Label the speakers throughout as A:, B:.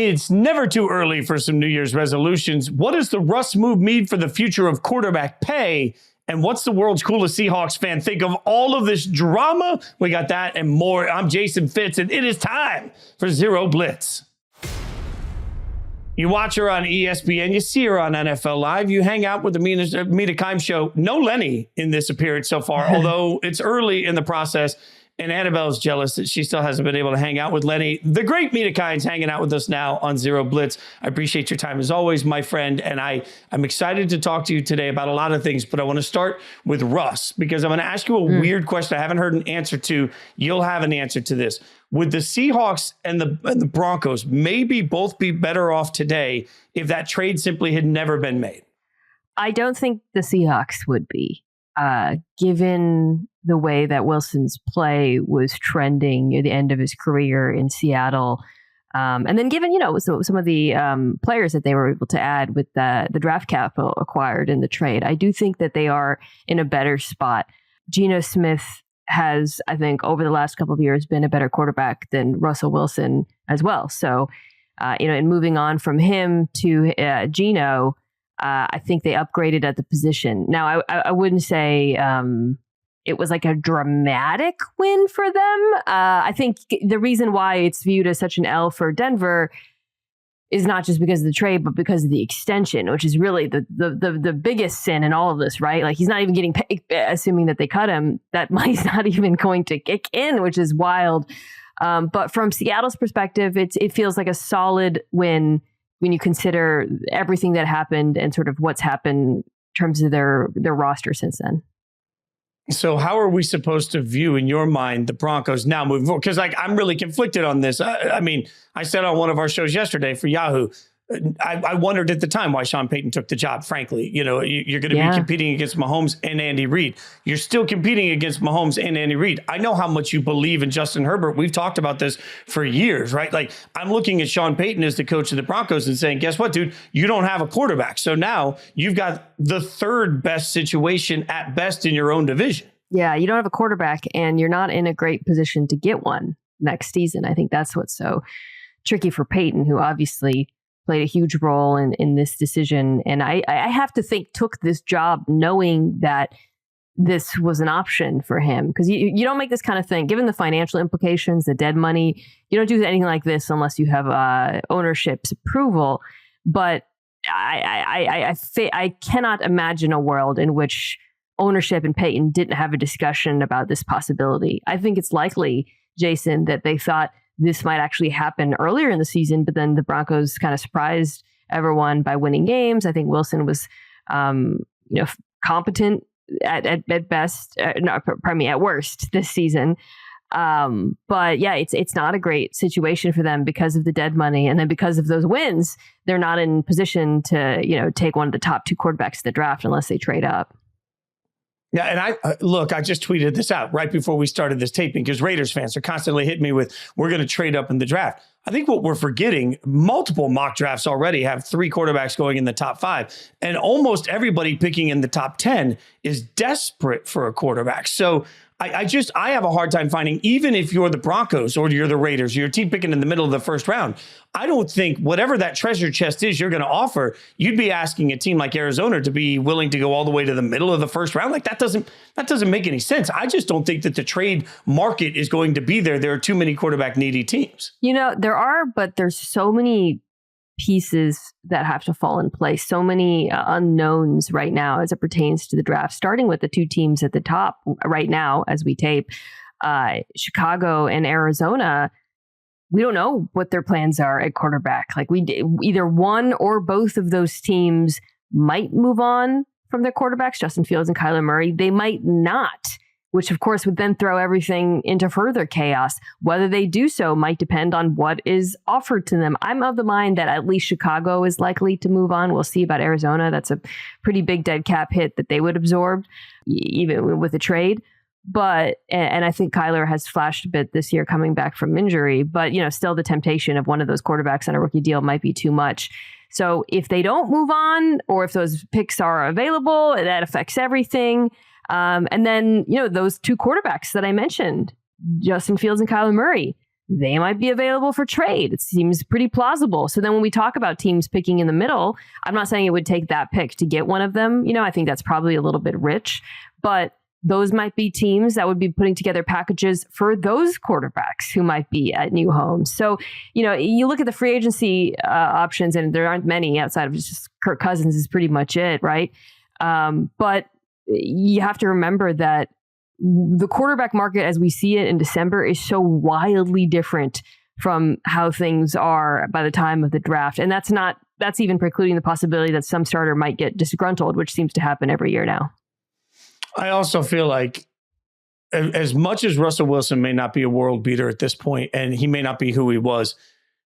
A: It's never too early for some New Year's resolutions. What does the Russ move mean for the future of quarterback pay? And what's the world's coolest Seahawks fan think of all of this drama? We got that and more. I'm Jason Fitz, and it is time for Zero Blitz. You watch her on ESPN. You see her on NFL Live. You hang out with the Mina Kimes show. No Lenny in this appearance so far, although it's early in the process. And Annabelle's jealous that she still hasn't been able to hang out with Lenny. The great Mina Kimes hanging out with us now on Zero Blitz. I appreciate your time as always, my friend. And I'm excited to talk to you today about a lot of things, but I want to start with Russ because I'm going to ask you a weird question I haven't heard an answer to. You'll have an answer to this. Would the Seahawks and the Broncos maybe both be better off today if that trade simply had never been made?
B: I don't think the Seahawks would be. Given the way that Wilson's play was trending near the end of his career in Seattle. And then given, some of the players that they were able to add with the draft capital acquired in the trade, I do think that they are in a better spot. Geno Smith has, I think, over the last couple of years been a better quarterback than Russell Wilson as well. So, in moving on from him to Geno, I think they upgraded at the position. Now, I wouldn't say it was like a dramatic win for them. I think the reason why it's viewed as such an L for Denver is not just because of the trade, but because of the extension, which is really the biggest sin in all of this, right? Like he's not even getting paid, assuming that they cut him. That money's not even going to kick in, which is wild. But from Seattle's perspective, it feels like a solid win when you consider everything that happened and sort of what's happened in terms of their roster since then.
A: So how are we supposed to view, in your mind, the Broncos now moving forward? Because I'm really conflicted on this. I mean, I said on one of our shows yesterday for Yahoo, I wondered at the time why Sean Payton took the job, frankly. You're going to be competing against Mahomes and Andy Reid. You're still competing against Mahomes and Andy Reid. I know how much you believe in Justin Herbert. We've talked about this for years, right? Like, I'm looking at Sean Payton as the coach of the Broncos and saying, guess what, dude? You don't have a quarterback. So now you've got the third best situation at best in your own division.
B: Yeah, you don't have a quarterback and you're not in a great position to get one next season. I think that's what's so tricky for Payton, who obviously played a huge role in this decision. And I have to think took this job knowing that this was an option for him. Because you don't make this kind of thing, given the financial implications, the dead money, you don't do anything like this unless you have ownership's approval. But I cannot imagine a world in which ownership and Payton didn't have a discussion about this possibility. I think it's likely, Jason, that they thought this might actually happen earlier in the season, but then the Broncos kind of surprised everyone by winning games. I think Wilson was, competent at best, at worst this season. But yeah, it's not a great situation for them because of the dead money. And then because of those wins, they're not in position to, take one of the top two quarterbacks in the draft unless they trade up.
A: Yeah, and I just tweeted this out right before we started this taping because Raiders fans are constantly hitting me with, we're going to trade up in the draft. I think what we're forgetting, multiple mock drafts already have 3 quarterbacks going in the top 5, and almost everybody picking in the top 10 is desperate for a quarterback. So I have a hard time finding, even if you're the Broncos or you're the Raiders, you're a team picking in the middle of the first round, I don't think whatever that treasure chest is you're going to offer, you'd be asking a team like Arizona to be willing to go all the way to the middle of the first round. Like that doesn't make any sense. I just don't think that the trade market is going to be there. There are too many quarterback needy teams.
B: There are, but there's so many pieces that have to fall in place. So many unknowns right now as it pertains to the draft, starting with the 2 teams at the top right now as we tape, Chicago and Arizona. We don't know what their plans are at quarterback. Like either one or both of those teams might move on from their quarterbacks, Justin Fields and Kyler Murray. They might not, which of course would then throw everything into further chaos. Whether they do so might depend on what is offered to them. I'm of the mind that at least Chicago is likely to move on. We'll see about Arizona. That's a pretty big dead cap hit that they would absorb, even with a trade. But, and I think Kyler has flashed a bit this year coming back from injury, but still the temptation of one of those quarterbacks on a rookie deal might be too much. So if they don't move on, or if those picks are available, that affects everything. And then, those 2 quarterbacks that I mentioned, Justin Fields and Kyler Murray, they might be available for trade. It seems pretty plausible. So then when we talk about teams picking in the middle, I'm not saying it would take that pick to get one of them. I think that's probably a little bit rich, but those might be teams that would be putting together packages for those quarterbacks who might be at new homes. So, you look at the free agency options, and there aren't many outside of just Kirk Cousins is pretty much it, right? But you have to remember that the quarterback market as we see it in December is so wildly different from how things are by the time of the draft. And that's even precluding the possibility that some starter might get disgruntled, which seems to happen every year now.
A: I also feel like as much as Russell Wilson may not be a world beater at this point, and he may not be who he was,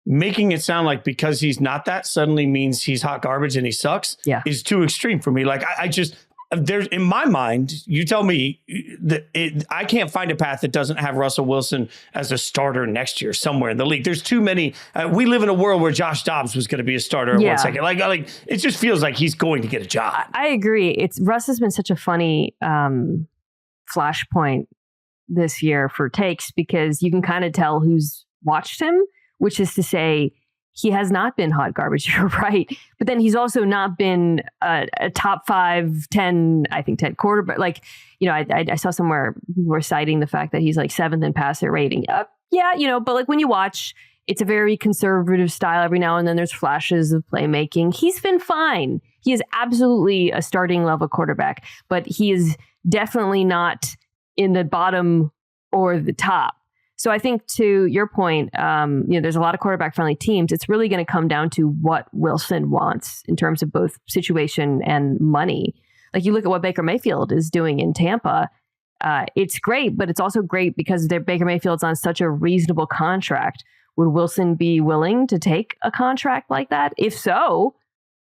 A: making it sound like because he's not that suddenly means he's hot garbage and he sucks is too extreme for me. Like I just, there's in my mind, you tell me that I can't find a path that doesn't have Russell Wilson as a starter next year somewhere in the league. There's too many. We live in a world where Josh Dobbs was going to be a starter in 1 second. Like it just feels like he's going to get a job.
B: I agree. Russ has been such a funny flashpoint this year for takes because you can kind of tell who's watched him, which is to say, he has not been hot garbage. You're right. But then he's also not been a top 5, 10, I think 10 quarterback. Like, I saw somewhere people were citing the fact that he's like 7th in passer rating. But like when you watch, it's a very conservative style. Every now and then there's flashes of playmaking. He's been fine. He is absolutely a starting level quarterback, but he is definitely not in the bottom or the top. So I think to your point, there's a lot of quarterback friendly teams. It's really going to come down to what Wilson wants in terms of both situation and money. Like you look at what Baker Mayfield is doing in Tampa. It's great, but it's also great because Baker Mayfield's on such a reasonable contract. Would Wilson be willing to take a contract like that? If so,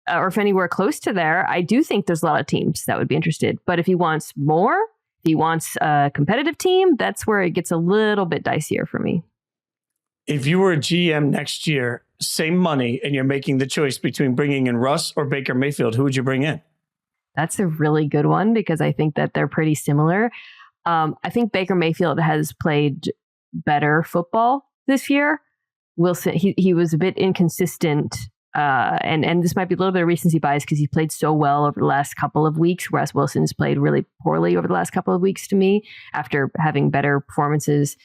B: or if anywhere close to there, I do think there's a lot of teams that would be interested. But if he wants more, if he wants a competitive team, that's where it gets a little bit dicier for me.
A: If you were a GM next year, same money, and you're making the choice between bringing in Russ or Baker Mayfield, who would you bring in?
B: That's a really good one because I think that they're pretty similar. I think Baker Mayfield has played better football this year. Wilson, he was a bit inconsistent. And this might be a little bit of recency bias because he played so well over the last couple of weeks, whereas Wilson's played really poorly over the last couple of weeks to me after having better performances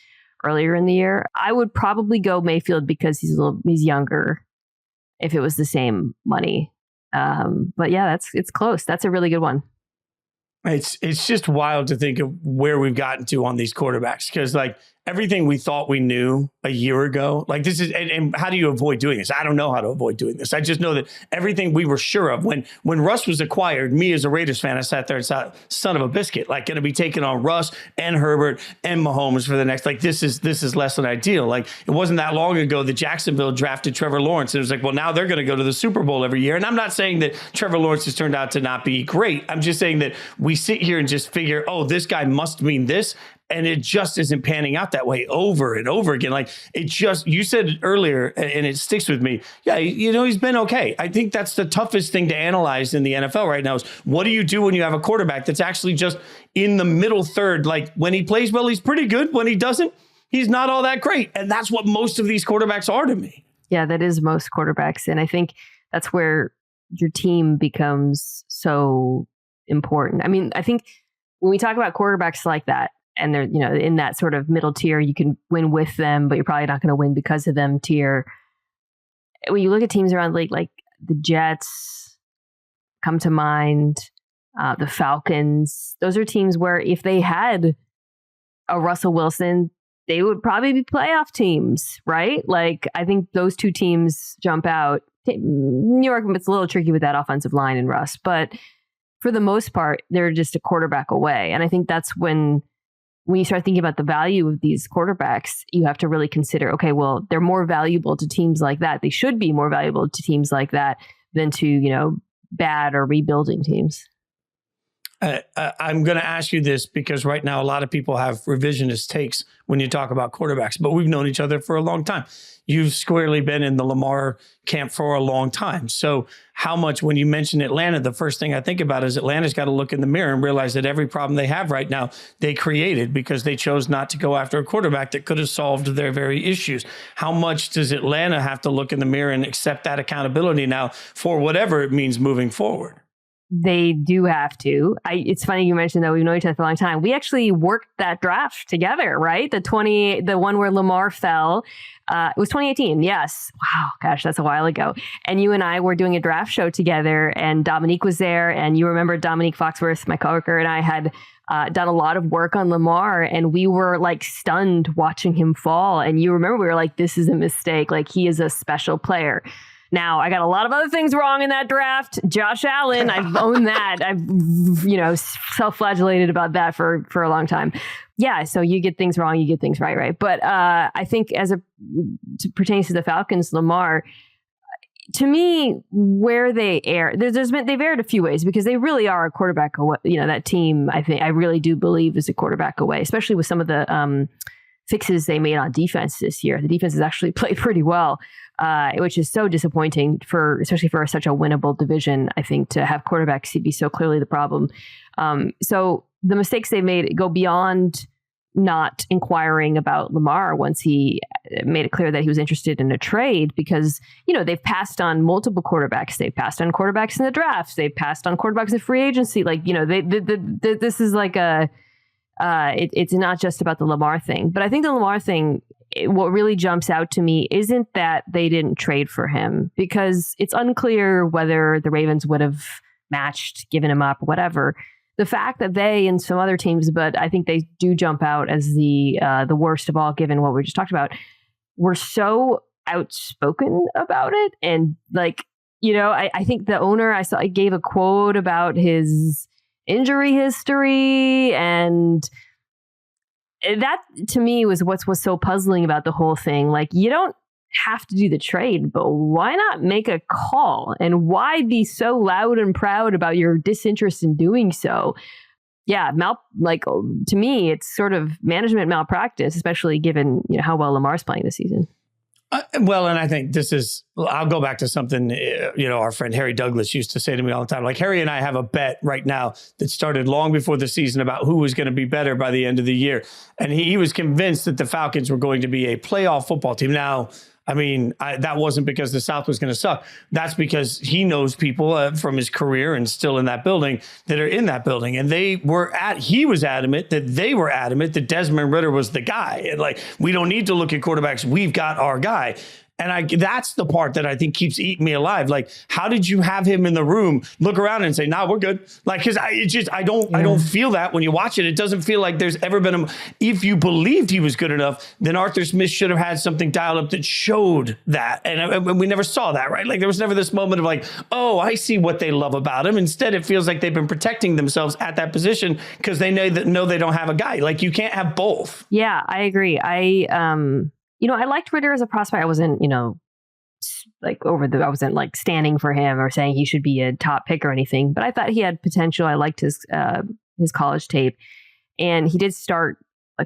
B: earlier in the year. I would probably go Mayfield because he's younger if it was the same money. But yeah, it's close. That's a really good one.
A: It's just wild to think of where we've gotten to on these quarterbacks because like everything we thought we knew a year ago, like this is, and how do you avoid doing this? I don't know how to avoid doing this. I just know that everything we were sure of when Russ was acquired, me as a Raiders fan, I sat there and thought, son of a biscuit, like going to be taking on Russ and Herbert and Mahomes for the next, like this is less than ideal. Like it wasn't that long ago that Jacksonville drafted Trevor Lawrence. And it was like, well, now they're going to go to the Super Bowl every year. And I'm not saying that Trevor Lawrence has turned out to not be great. I'm just saying that we sit here and just figure, oh, this guy must mean this. And it just isn't panning out that way over and over again. Like it just, you said earlier, and it sticks with me. Yeah, he's been okay. I think that's the toughest thing to analyze in the NFL right now is what do you do when you have a quarterback that's actually just in the middle third? Like when he plays well, he's pretty good. When he doesn't, he's not all that great. And that's what most of these quarterbacks are to me.
B: Yeah, that is most quarterbacks. And I think that's where your team becomes so important. I mean, I think when we talk about quarterbacks like that, and they're, in that sort of middle tier, you can win with them, but you're probably not going to win because of them tier. When you look at teams around the league, like the Jets come to mind, the Falcons, those are teams where if they had a Russell Wilson, they would probably be playoff teams, right? Like, I think those two teams jump out. New York, it's a little tricky with that offensive line and Russ, but for the most part, they're just a quarterback away. And I think that's when you start thinking about the value of these quarterbacks, you have to really consider, okay, well, they're more valuable to teams like that. They should be more valuable to teams like that than to, bad or rebuilding teams.
A: I'm going to ask you this because right now a lot of people have revisionist takes when you talk about quarterbacks, but we've known each other for a long time. You've squarely been in the Lamar camp for a long time. So how much, when you mention Atlanta, the first thing I think about is Atlanta's got to look in the mirror and realize that every problem they have right now, they created because they chose not to go after a quarterback that could have solved their very issues. How much does Atlanta have to look in the mirror and accept that accountability now for whatever it means moving forward?
B: They do have to. It's funny you mentioned that we've known each other for a long time. We actually worked that draft together, right? The one where Lamar fell. It was 2018. Yes. Wow. Gosh, that's a while ago. And you and I were doing a draft show together, and Dominique was there. And you remember Dominique Foxworth, my coworker, and I had done a lot of work on Lamar, and we were like stunned watching him fall. And you remember we were like, this is a mistake. Like, he is a special player. Now, I got a lot of other things wrong in that draft. Josh Allen, I've owned that. I've, self-flagellated about that for a long time. Yeah, so you get things wrong, you get things right. But I think as it pertains to the Falcons, Lamar, to me, where they err, they've erred a few ways because they really are a quarterback away. That team, I really do believe is a quarterback away, especially with some of the fixes they made on defense this year. The defense has actually played pretty well. Which is so disappointing especially for such a winnable division, I think, to have quarterbacks be so clearly the problem. So the mistakes they made go beyond not inquiring about Lamar once he made it clear that he was interested in a trade because, they've passed on multiple quarterbacks. They've passed on quarterbacks in the drafts. They've passed on quarterbacks in free agency. This is like it's not just about the Lamar thing, but I think the Lamar thing, what really jumps out to me isn't that they didn't trade for him, because it's unclear whether the Ravens would have matched, given him up, whatever. The fact that they and some other teams, but I think they do jump out as the worst of all, given what we just talked about, were so outspoken about it. And I think the owner I gave a quote about his injury history, and that to me was what was so puzzling about the whole thing. Like, you don't have to do the trade, but why not make a call? And why be so loud and proud about your disinterest in doing so? Yeah, to me, it's sort of management malpractice, especially given how well Lamar's playing this season.
A: Well, and I think I'll go back to something, our friend Harry Douglas used to say to me all the time. Like, Harry and I have a bet right now that started long before the season about who was going to be better by the end of the year. And he was convinced that the Falcons were going to be a playoff football team. Now, that wasn't because the South was going to suck. That's because he knows people from his career and still in that building that are in that building. And he was adamant that Desmond Ridder was the guy. And we don't need to look at quarterbacks. We've got our guy. And that's the part that I think keeps eating me alive. Like, how did you have him in the room, look around and say, nah, we're good? Because I don't feel that when you watch it. It doesn't feel like there's ever been if you believed he was good enough, then Arthur Smith should have had something dialed up that showed that. And we never saw that, right? Like, there was never this moment of oh, I see what they love about him. Instead, it feels like they've been protecting themselves at that position because they know they don't have a guy. Like, you can't have both.
B: Yeah, I agree. I liked Ridder as a prospect. I wasn't, I wasn't standing for him or saying he should be a top pick or anything, but I thought he had potential. I liked his college tape, and he did start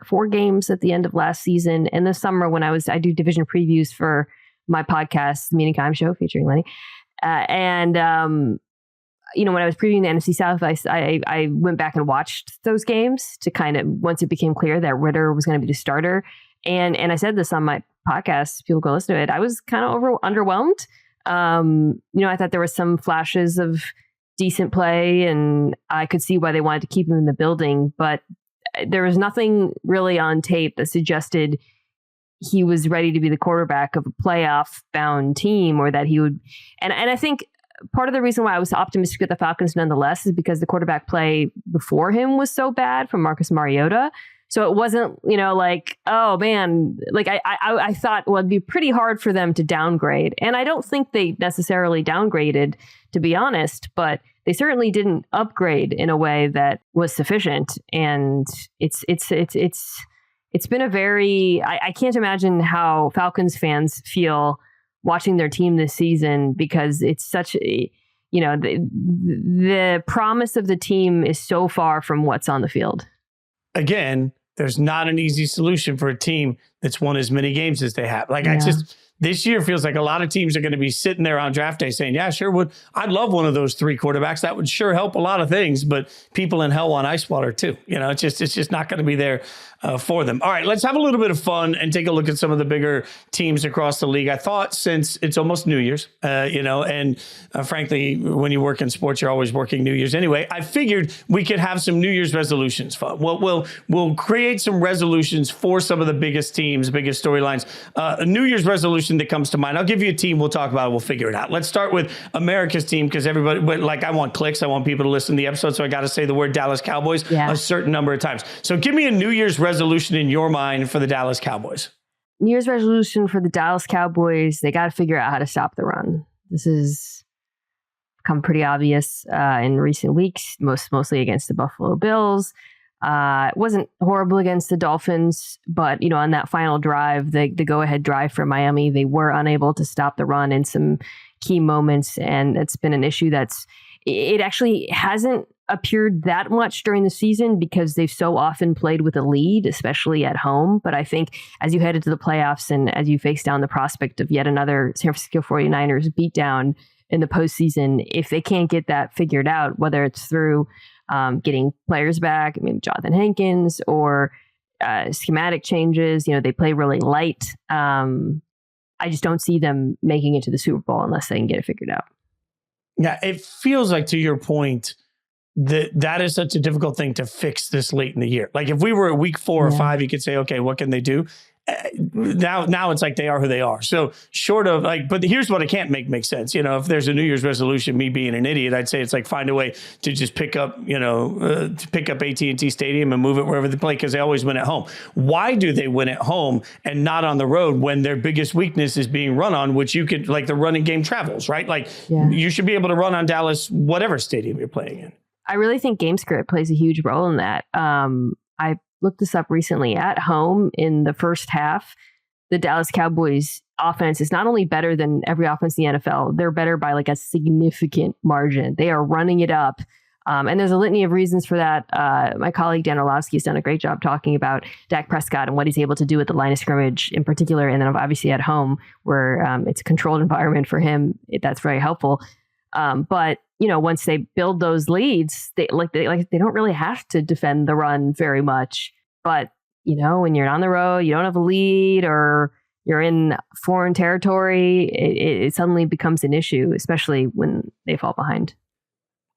B: 4 games at the end of last season. And this summer when I do division previews for my podcast, the Mina Kimes Show featuring Lenny. When I was previewing the NFC South, I went back and watched those games to kind of, once it became clear that Ridder was going to be the starter. And I said this on my podcast, people go listen to it. I was kind of underwhelmed. I thought there were some flashes of decent play, and I could see why they wanted to keep him in the building. But there was nothing really on tape that suggested he was ready to be the quarterback of a playoff-bound team, or that he would. And I think part of the reason why I was optimistic with the Falcons nonetheless is because the quarterback play before him was so bad from Marcus Mariota. So it wasn't, oh man, I thought, well, it'd be pretty hard for them to downgrade. And I don't think they necessarily downgraded, to be honest, but they certainly didn't upgrade in a way that was sufficient. And it's been a very, I can't imagine how Falcons fans feel watching their team this season, because it's the promise of the team is so far from what's on the field.
A: Again, there's not an easy solution for a team that's won as many games as they have. This year feels like a lot of teams are going to be sitting there on draft day saying, yeah, sure would. I'd love one of those 3 quarterbacks. That would sure help a lot of things, but people in hell want ice water too. It's just not going to be there for them. All right, let's have a little bit of fun and take a look at some of the bigger teams across the league. I thought since it's almost New Year's, frankly, when you work in sports, you're always working New Year's anyway. I figured we could have some New Year's resolutions fun. We'll create some resolutions for some of the biggest teams, biggest storylines. A New Year's resolution that comes to mind. I'll give you a team. We'll talk about it. We'll figure it out. Let's start with America's team because everybody, I want clicks. I want people to listen to the episode. So I got to say the word Dallas Cowboys a certain number of times. So give me a New Year's resolution in your mind for the Dallas Cowboys.
B: New Year's resolution for the Dallas Cowboys. They got to figure out how to stop the run. This has become pretty obvious in recent weeks, mostly against the Buffalo Bills. It wasn't horrible against the Dolphins, but, on that final drive, the go-ahead drive for Miami, they were unable to stop the run in some key moments. And it's been an issue it actually hasn't appeared that much during the season because they've so often played with a lead, especially at home. But I think as you head into the playoffs and as you face down the prospect of yet another San Francisco 49ers beatdown in the postseason, if they can't get that figured out, whether it's through getting players back, maybe Jonathan Hankins, or schematic changes. They play really light. I just don't see them making it to the Super Bowl unless they can get it figured out.
A: Yeah, it feels like, to your point, that is such a difficult thing to fix this late in the year. Like if we were at week 4 or 5, you could say, okay, what can they do? Now it's like they are who they are. So short of but here's what I can't make sense. If there's a New Year's resolution, me being an idiot, I'd say it's like find a way to just pick up AT&T Stadium and move it wherever they play because they always win at home. Why do they win at home and not on the road when their biggest weakness is being run on, which you could the running game travels, right? You should be able to run on Dallas, whatever stadium you're playing in.
B: I really think game script plays a huge role in that. I looked this up recently. At home in the first half, the Dallas Cowboys offense is not only better than every offense in the NFL, they're better by a significant margin. They are running it up. And there's a litany of reasons for that. My colleague Dan Orlovsky has done a great job talking about Dak Prescott and what he's able to do at the line of scrimmage in particular. And then obviously at home where it's a controlled environment for him, that's very helpful. But once they build those leads, they don't really have to defend the run very much. But when you're on the road, you don't have a lead, or you're in foreign territory, it suddenly becomes an issue, especially when they fall behind.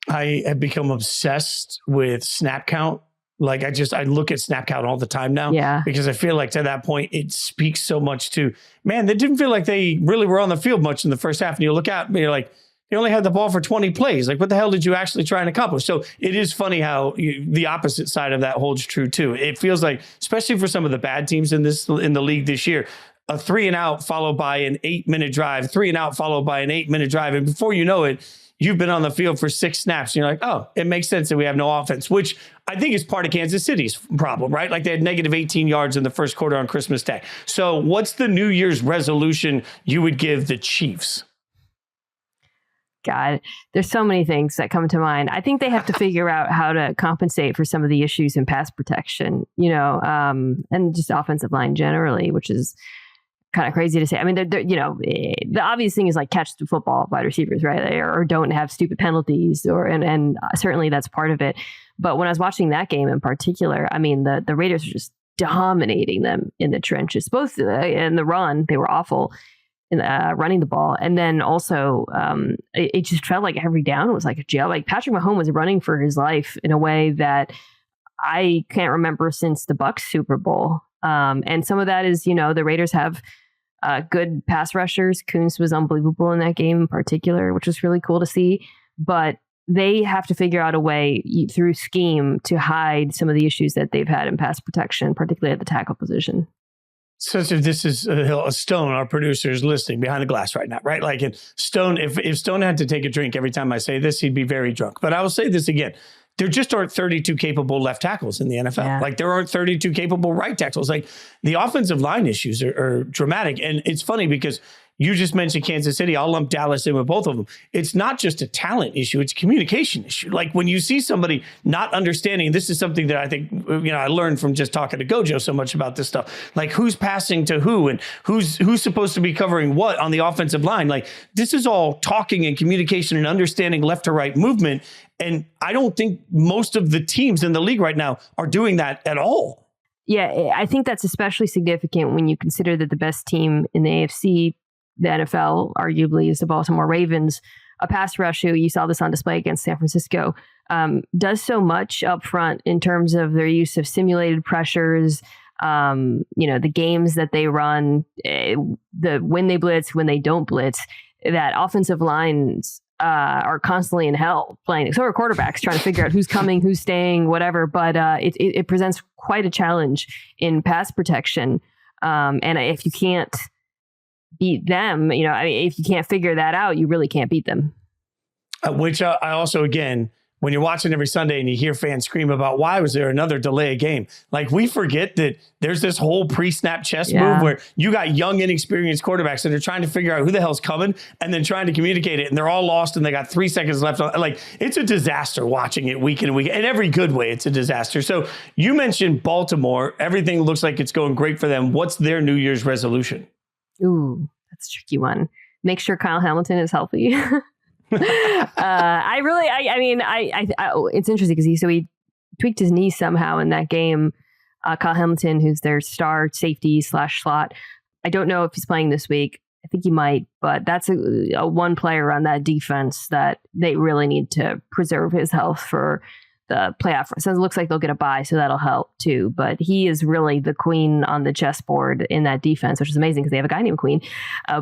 A: I have become obsessed with snap count. I look at snap count all the time now because I feel like to that point, it speaks so much to, man, they didn't feel like they really were on the field much in the first half. And you look out and you're like, you only had the ball for 20 plays. What the hell did you actually try and accomplish? So it is funny how the opposite side of that holds true too. It feels like, especially for some of the bad teams in the league this year, a 3 and out followed by an 8-minute drive, 3 and out followed by an 8-minute drive. And before you know it, you've been on the field for 6 snaps. And you're like, oh, it makes sense that we have no offense, which I think is part of Kansas City's problem, right? They had negative 18 yards in the first quarter on Christmas Day. So what's the New Year's resolution you would give the Chiefs?
B: God, there's so many things that come to mind. I think they have to figure out how to compensate for some of the issues in pass protection, and just offensive line generally, which is kind of crazy to say. I mean, the obvious thing is catch the football wide receivers, right? Or don't have stupid penalties, and certainly that's part of it. But when I was watching that game in particular, I mean, the Raiders are just dominating them in the trenches, both in the run, they were awful. Running the ball. And then also, it just felt like every down was like a jail. Patrick Mahomes was running for his life in a way that I can't remember since the Bucs Super Bowl. And some of that is, the Raiders have good pass rushers. Kuntz was unbelievable in that game in particular, which was really cool to see. But they have to figure out a way through scheme to hide some of the issues that they've had in pass protection, particularly at the tackle position.
A: So if this is a Stone, our producer is listening behind the glass right now, right? Stone, if Stone had to take a drink every time I say this, he'd be very drunk. But I will say this again. There just aren't 32 capable left tackles in the NFL. Yeah. There aren't 32 capable right tackles. The offensive line issues are dramatic. And it's funny because You just mentioned Kansas City. I'll lump Dallas in with both of them. It's not just a talent issue. It's a communication issue. Like when you see somebody not understanding, this is something that I think, I learned from just talking to Gojo so much about this stuff, like who's passing to who and who's supposed to be covering what on the offensive line. Like this is all talking and communication and understanding left to right movement. And I don't think most of the teams in the league right now are doing that at all.
B: Yeah, I think that's especially significant when you consider that the best team in the AFC, the NFL, arguably, is the Baltimore Ravens. A pass rush who, you saw this on display against San Francisco, does so much up front in terms of their use of simulated pressures, the games that they run, when they blitz, when they don't blitz, that offensive lines are constantly in hell playing. So are quarterbacks trying to figure out who's coming, who's staying, whatever. But it presents quite a challenge in pass protection. And if you can't beat them, if you can't figure that out, you really can't beat them.
A: Which I also, again, when you're watching every Sunday and you hear fans scream about why was there another delay of game, like we forget that there's this whole pre-snap chess move where you got young, inexperienced quarterbacks that are trying to figure out who the hell's coming and then trying to communicate it, and they're all lost and they got 3 seconds left. Like it's a disaster watching it week in and week. In every good way, it's a disaster. So you mentioned Baltimore. Everything looks like it's going great for them. What's their New Year's resolution?
B: Ooh, that's a tricky one. Make sure Kyle Hamilton is healthy. It's interesting because he tweaked his knee somehow in that game. Kyle Hamilton, who's their star safety / slot. I don't know if he's playing this week. I think he might, but that's a one player on that defense that they really need to preserve his health for the playoff. So it looks like they'll get a bye, so that'll help too. But he is really the queen on the chessboard in that defense, which is amazing because they have a guy named Queen.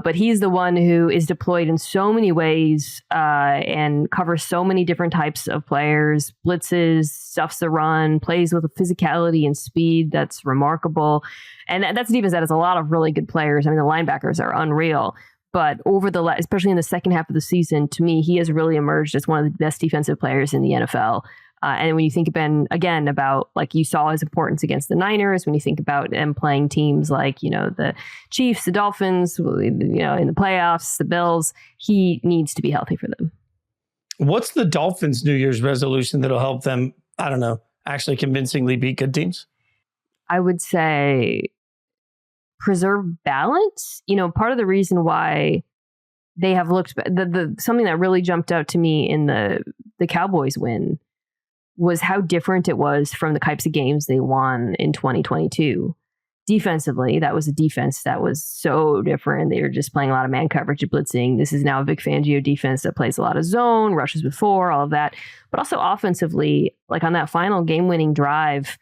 B: But he's the one who is deployed in so many ways and covers so many different types of players, blitzes, stuffs the run, plays with a physicality and speed that's remarkable. And that's a defense that has a lot of really good players. I mean, the linebackers are unreal. But especially in the second half of the season, to me, he has really emerged as one of the best defensive players in the NFL. And when you think about, like you saw his importance against the Niners, when you think about them playing teams like, the Chiefs, the Dolphins, in the playoffs, the Bills, he needs to be healthy for them.
A: What's the Dolphins' New Year's resolution that'll help them, I don't know, actually convincingly beat good teams?
B: I would say preserve balance. Part of the reason why they have looked, something that really jumped out to me in the Cowboys win was how different it was from the types of games they won in 2022. Defensively, that was a defense that was so different. They were just playing a lot of man coverage and blitzing. This is now a Vic Fangio defense that plays a lot of zone, rushes before, all of that. But also offensively, like on that final game-winning drive,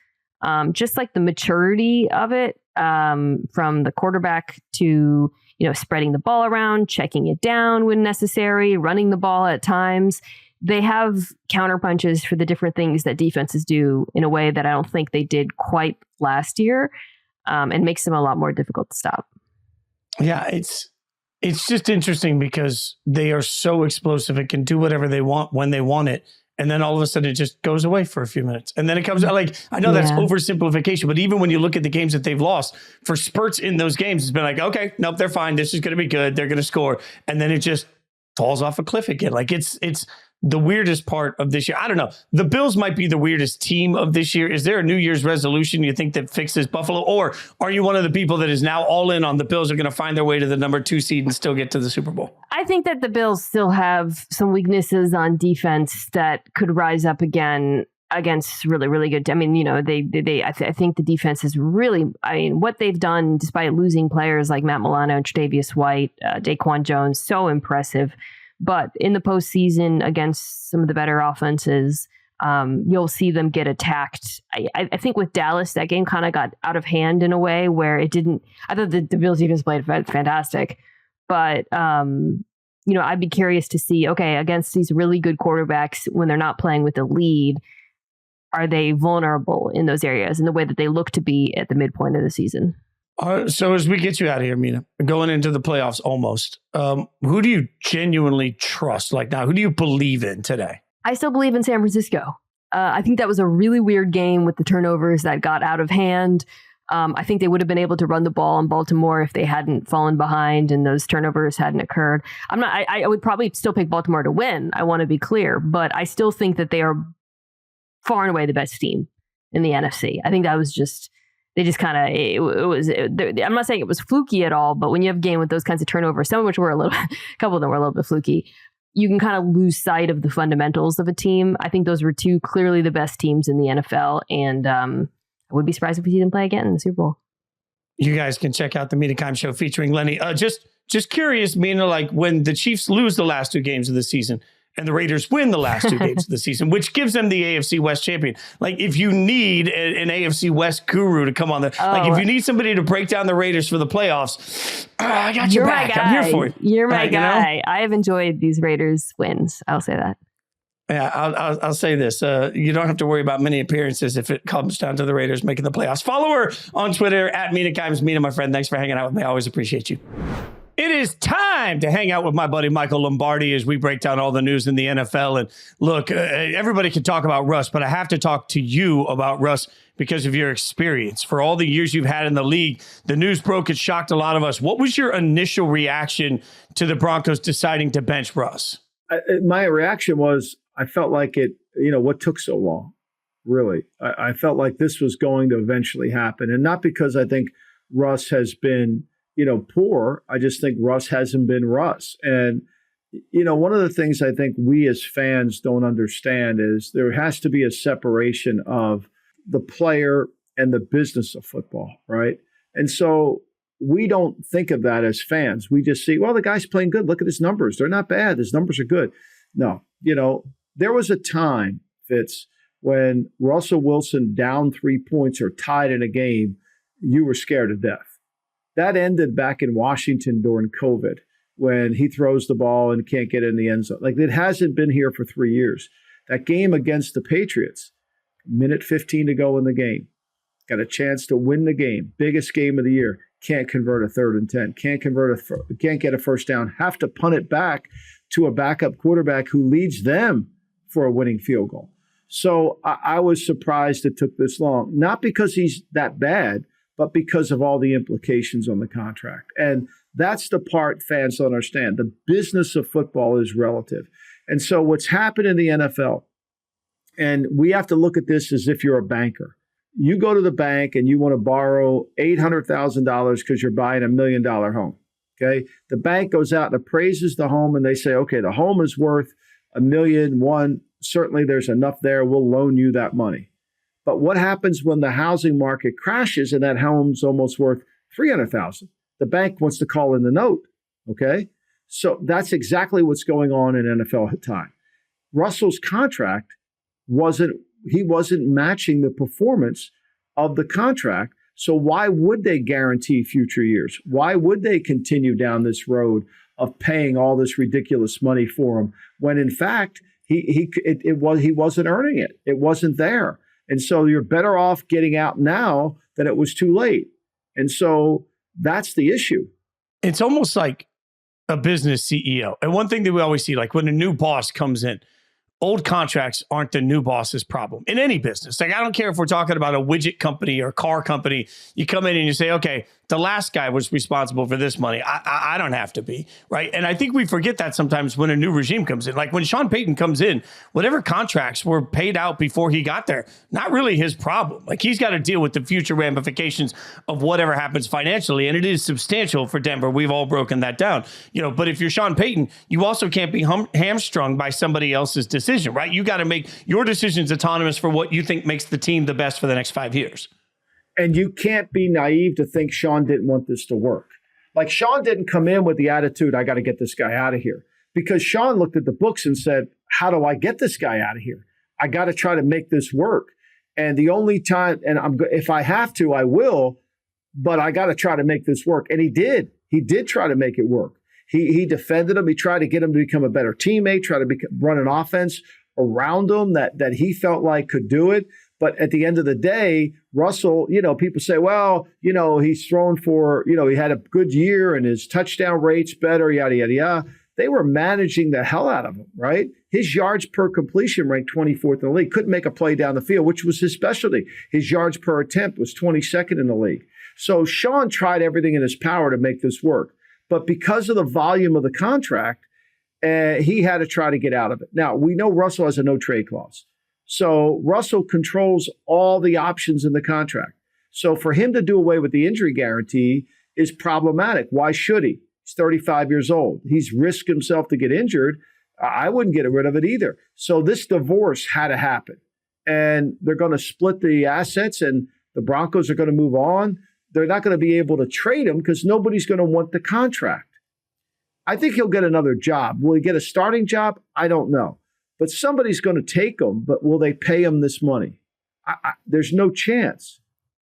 B: just like the maturity of it, from the quarterback to, spreading the ball around, checking it down when necessary, running the ball at times. They have counterpunches for the different things that defenses do in a way that I don't think they did quite last year, and makes them a lot more difficult to stop.
A: Yeah, it's just interesting because they are so explosive and can do whatever they want when they want it. And then all of a sudden it just goes away for a few minutes. And then it comes out I know that's oversimplification, but even when you look at the games that they've lost, for spurts in those games, it's been like, okay, nope, they're fine. This is going to be good. They're going to score. And then it just falls off a cliff again. Like it's the weirdest part of this year. I don't know. The Bills might be the weirdest team of this year. Is there a New Year's resolution you think that fixes Buffalo? Or are you one of the people that is now all in on the Bills are going to find their way to the number 2 seed and still get to the Super Bowl?
B: I think that the Bills still have some weaknesses on defense that could rise up again against really, really good. I mean, I think the defense is really, what they've done despite losing players like Matt Milano, Tre'Davious White, Daquan Jones, so impressive. But in the postseason against some of the better offenses, you'll see them get attacked. I think with Dallas, that game kind of got out of hand in a way where it didn't. I thought the Bills defense played fantastic, but I'd be curious to see, okay, against these really good quarterbacks when they're not playing with the lead, are they vulnerable in those areas in the way that they look to be at the midpoint of the season?
A: So as we get you out of here, Mina, going into the playoffs almost, who do you genuinely trust? Like now, who do you believe in today?
B: I still believe in San Francisco. I think that was a really weird game with the turnovers that got out of hand. I think they would have been able to run the ball in Baltimore if they hadn't fallen behind and those turnovers hadn't occurred. I would probably still pick Baltimore to win. I want to be clear, but I still think that they are far and away the best team in the NFC. I think that was just, they just kind of, I'm not saying it was fluky at all, but when you have a game with those kinds of turnovers, some of which were a couple of them were a little bit fluky, you can kind of lose sight of the fundamentals of a team. I think those were two clearly the best teams in the NFL, and I would be surprised if we see them play again in the Super Bowl.
A: You guys can check out the Mina Kimes show featuring Lenny. Just curious, Mina, like when the Chiefs lose the last two games of the season and the Raiders win the last two games of the season, which gives them the AFC West champion. Like if you need an AFC West guru to come on like if you need somebody to break down the Raiders for the playoffs, I got your back. I'm here for it.
B: You're my guy. You know? I have enjoyed these Raiders wins. I'll say that.
A: Yeah, I'll say this. You don't have to worry about many appearances if it comes down to the Raiders making the playoffs. Follow her on Twitter at Mina Kimes. Mina, my friend, thanks for hanging out with me. I always appreciate you. It is time to hang out with my buddy Michael Lombardi as we break down all the news in the NFL. And look, everybody can talk about Russ, but I have to talk to you about Russ because of your experience. For all the years you've had in the league, the news broke. It shocked a lot of us. What was your initial reaction to the Broncos deciding to bench Russ?
C: My reaction was, I felt like it, what took so long, really? I felt like this was going to eventually happen. And not because I think Russ has been, poor. I just think Russ hasn't been Russ. And, one of the things I think we as fans don't understand is there has to be a separation of the player and the business of football, right? And so we don't think of that as fans. We just see, well, the guy's playing good. Look at his numbers. They're not bad. His numbers are good. No, there was a time, Fitz, when Russell Wilson down 3 points or tied in a game, you were scared to death. That ended back in Washington during COVID when he throws the ball and can't get in the end zone. Like, it hasn't been here for 3 years. That game against the Patriots, minute 15 to go in the game, got a chance to win the game, biggest game of the year, can't convert a 3rd and 10, can't get a first down, have to punt it back to a backup quarterback who leads them for a winning field goal. So I was surprised it took this long, not because he's that bad, but because of all the implications on the contract. And that's the part fans don't understand. The business of football is relative. And so what's happened in the NFL, and we have to look at this as if you're a banker. You go to the bank and you want to borrow $800,000 because you're buying $1 million home. Okay. The bank goes out and appraises the home and they say, okay, the home is worth $1.1 million. Certainly there's enough there. We'll loan you that money. But what happens when the housing market crashes and that home's almost worth $300,000? The bank wants to call in the note. Okay. So that's exactly what's going on in NFL time. Russell's contract wasn't matching the performance of the contract. So why would they guarantee future years? Why would they continue down this road of paying all this ridiculous money for him when in fact he wasn't earning it? It wasn't there. And so you're better off getting out now than it was too late. And so that's the issue.
A: It's almost like a business CEO. And one thing that we always see, like when a new boss comes in, old contracts aren't the new boss's problem in any business. Like, I don't care if we're talking about a widget company or a car company. You come in and you say, okay, the last guy was responsible for this money. I don't have to be, right? And I think we forget that sometimes when a new regime comes in. Like when Sean Payton comes in, whatever contracts were paid out before he got there, not really his problem. Like he's got to deal with the future ramifications of whatever happens financially. And it is substantial for Denver. We've all broken that down, but if you're Sean Payton, you also can't be hamstrung by somebody else's decision, right? You got to make your decisions autonomous for what you think makes the team the best for the next 5 years.
C: And you can't be naive to think Sean didn't want this to work. Like Sean didn't come in with the attitude, I got to get this guy out of here. Because Sean looked at the books and said, how do I get this guy out of here? I got to try to make this work. And the only time, if I have to, I will, but I got to try to make this work. And he did. He did try to make it work. He defended him. He tried to get him to become a better teammate, try to run an offense around him that he felt like could do it. But at the end of the day, Russell, people say, well, he's thrown for, he had a good year and his touchdown rate's better, yada, yada, yada. they were managing the hell out of him, right? His yards per completion ranked 24th in the league. Couldn't make a play down the field, which was his specialty. His yards per attempt was 22nd in the league. So Sean tried everything in his power to make this work. But because of the volume of the contract, he had to try to get out of it. Now, we know Russell has a no-trade clause. So Russell controls all the options in the contract. So for him to do away with the injury guarantee is problematic. Why should he? He's 35 years old. He's risked himself to get injured. I wouldn't get rid of it either. So this divorce had to happen. And they're going to split the assets, and the Broncos are going to move on. They're not going to be able to trade him because nobody's going to want the contract. I think he'll get another job. Will he get a starting job? I don't know. But somebody's going to take him, but will they pay him this money? There's no chance.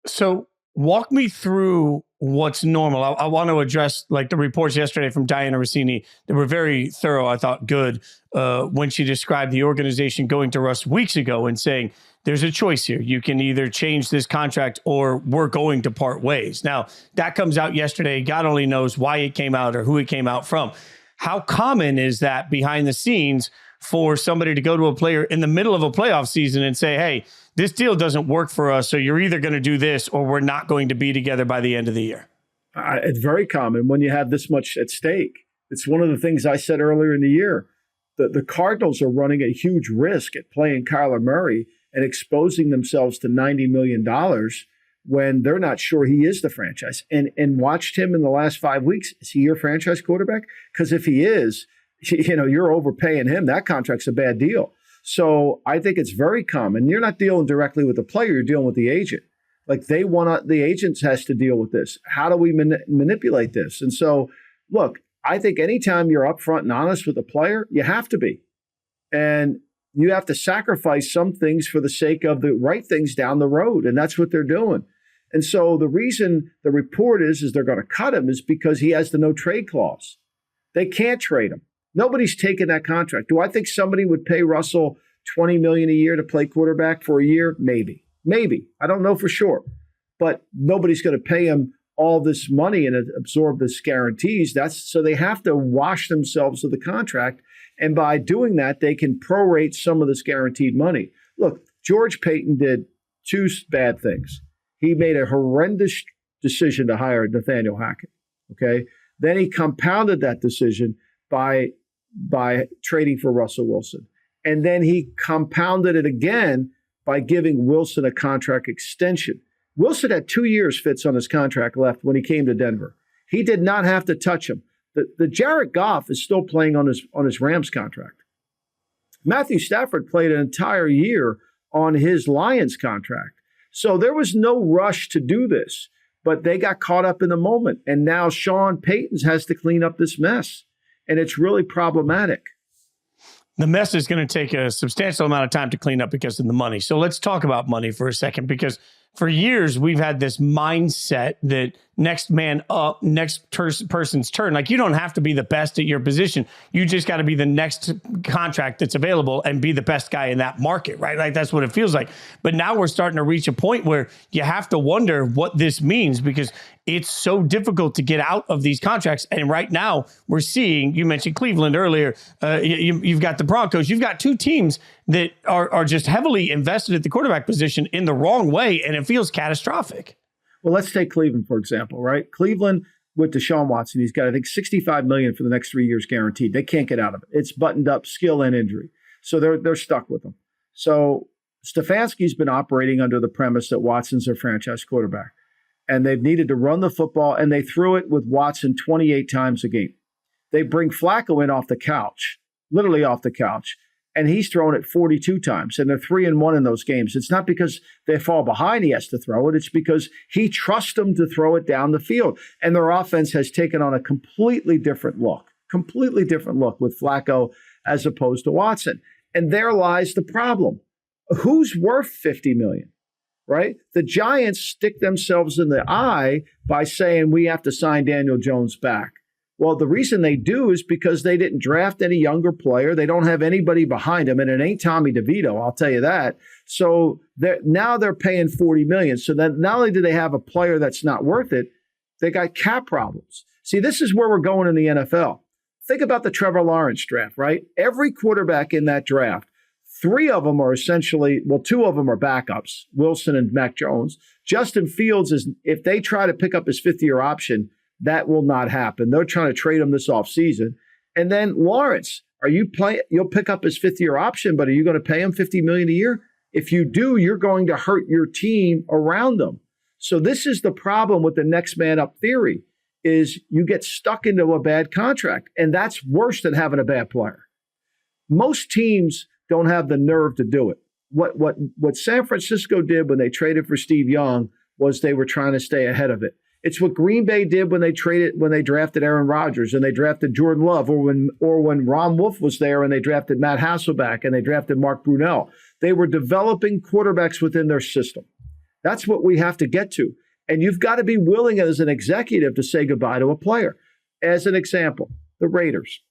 A: So walk me through what's normal. I want to address like the reports yesterday from Diana Rossini. They were very thorough, I thought good, when she described the organization going to Russ weeks ago and saying, there's a choice here. You can either change this contract or we're going to part ways. Now, that comes out yesterday. God only knows why it came out or who it came out from. How common is that behind the scenes for somebody to go to a player in the middle of a playoff season and say, hey, this deal doesn't work for us, so you're either going to do this or we're not going to be together by the end of the year?
C: It's very common when you have this much at stake. It's one of the things I said earlier in the year. The Cardinals are running a huge risk at playing Kyler Murray and exposing themselves to $90 million when they're not sure he is the franchise. And watched him in the last 5 weeks. Is he your franchise quarterback? Because if he is, you're overpaying him. That contract's a bad deal. So I think it's very common. You're not dealing directly with the player. You're dealing with the agent. Like the agent has to deal with this. How do we manipulate this? And so, look, I think anytime you're upfront and honest with a player, you have to be. And you have to sacrifice some things for the sake of the right things down the road. And that's what they're doing. And so the reason the report is they're going to cut him is because he has the no trade clause. They can't trade him. Nobody's taken that contract. Do I think somebody would pay Russell $20 million a year to play quarterback for a year? Maybe. I don't know for sure. But nobody's going to pay him all this money and absorb this guarantees. So they have to wash themselves of the contract. And by doing that, they can prorate some of this guaranteed money. Look, George Paton did two bad things. He made a horrendous decision to hire Nathaniel Hackett. Okay. Then he compounded that decision by trading for Russell Wilson. And then he compounded it again by giving Wilson a contract extension. Wilson had 2 years, Fitz, on his contract left when he came to Denver. He did not have to touch him. The Jared Goff is still playing on his Rams contract. Matthew Stafford played an entire year on his Lions contract. So there was no rush to do this, but they got caught up in the moment. And now Sean Payton has to clean up this mess. And it's really problematic.
A: The mess is going to take a substantial amount of time to clean up because of the money. So let's talk about money for a second, because for years we've had this mindset that next man up, next person's turn. Like, you don't have to be the best at your position. You just got to be the next contract that's available and be the best guy in that market, right? Like, that's what it feels like. But now we're starting to reach a point where you have to wonder what this means, because it's so difficult to get out of these contracts. And right now we're seeing, you mentioned Cleveland earlier, you've got the Broncos, you've got two teams that are just heavily invested at the quarterback position in the wrong way, and it feels catastrophic.
C: Well, let's take Cleveland, for example, right? Cleveland with Deshaun Watson, he's got, I think, $65 million for the next 3 years guaranteed. They can't get out of it. It's buttoned up, skill and injury. So they're stuck with him. So Stefanski's been operating under the premise that Watson's their franchise quarterback. And they've needed to run the football, and they threw it with Watson 28 times a game. They bring Flacco in off the couch, literally off the couch, and he's thrown it 42 times, and they're 3-1 in those games. It's not because they fall behind he has to throw it. It's because he trusts them to throw it down the field. And their offense has taken on a completely different look with Flacco as opposed to Watson. And there lies the problem. Who's worth $50 million? Right? The Giants stick themselves in the eye by saying we have to sign Daniel Jones back. Well, the reason they do is because they didn't draft any younger player. They don't have anybody behind them, and it ain't Tommy DeVito, I'll tell you that. So now they're paying $40 million. So that not only do they have a player that's not worth it, they got cap problems. See, this is where we're going in the NFL. think about the Trevor Lawrence draft, right? Every quarterback in that draft, 3 of them are essentially, well, 2 of them are backups, Wilson and Mac Jones. Justin Fields is, if they try to pick up his 5th-year option, that will not happen. They're trying to trade him this offseason. And then Lawrence, you'll pick up his 5th-year option, but are you going to pay him $50 million a year? If you do, you're going to hurt your team around them. So this is the problem with the next man up theory, is you get stuck into a bad contract. And that's worse than having a bad player. Most teams don't have the nerve to do it. What San Francisco did when they traded for Steve Young was they were trying to stay ahead of it. It's what Green Bay did when they drafted Aaron Rodgers and they drafted Jordan Love, or when Ron Wolf was there and they drafted Matt Hasselbeck and they drafted Mark Brunell. They were developing quarterbacks within their system. That's what we have to get to. And you've got to be willing as an executive to say goodbye to a player. As an example, the Raiders.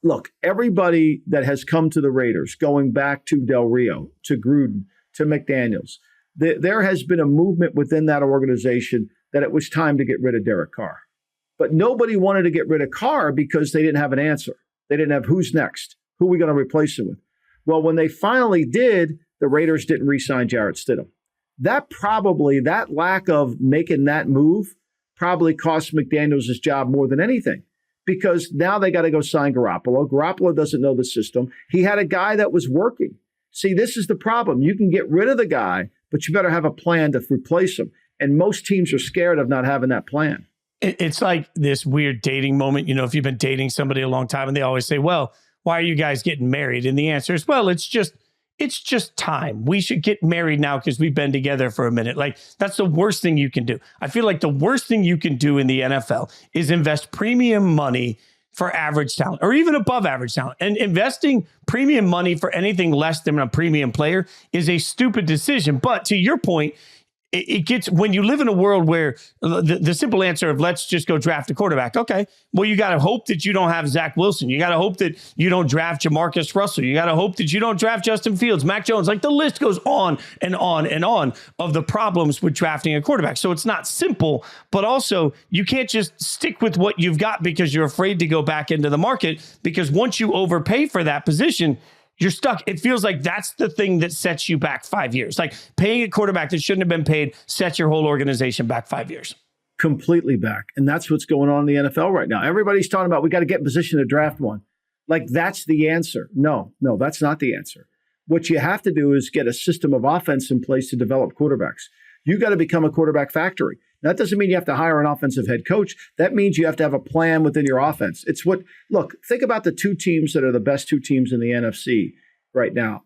C: Look, everybody that has come to the Raiders, going back to Del Rio, to Gruden, to McDaniels, there has been a movement within that organization that it was time to get rid of Derek Carr. But nobody wanted to get rid of Carr because they didn't have an answer. They didn't have who's next, who are we going to replace him with. Well, when they finally did, the Raiders didn't re-sign Jarrett Stidham. That lack of making that move probably cost McDaniels his job more than anything, because now they got to go sign Garoppolo. Garoppolo doesn't know the system. He had a guy that was working. See, this is the problem. You can get rid of the guy, but you better have a plan to replace him. And most teams are scared of not having that plan.
A: It's like this weird dating moment. You know, if you've been dating somebody a long time and they always say, well, why are you guys getting married? And the answer is, well, it's just time. We should get married now because we've been together for a minute. Like, that's the worst thing you can do. I feel like the worst thing you can do in the NFL is invest premium money for average talent or even above average talent. And investing premium money for anything less than a premium player is a stupid decision. But to your point, it gets, when you live in a world where the simple answer of let's just go draft a quarterback. Okay, well, you got to hope that you don't have Zach Wilson. You got to hope that you don't draft Jamarcus Russell. You got to hope that you don't draft Justin Fields, Mac Jones. Like, the list goes on and on and on of the problems with drafting a quarterback. So it's not simple, but also you can't just stick with what you've got because you're afraid to go back into the market, because once you overpay for that position, you're stuck. It feels like that's the thing that sets you back 5 years. Like, paying a quarterback that shouldn't have been paid sets your whole organization back 5 years.
C: Completely back. And that's what's going on in the NFL right now. Everybody's talking about we got to get in position to draft one. Like, that's the answer. No, that's not the answer. What you have to do is get a system of offense in place to develop quarterbacks. You got to become a quarterback factory. That doesn't mean you have to hire an offensive head coach. That means you have to have a plan within your offense. Look, think about the 2 teams that are the best 2 teams in the NFC right now,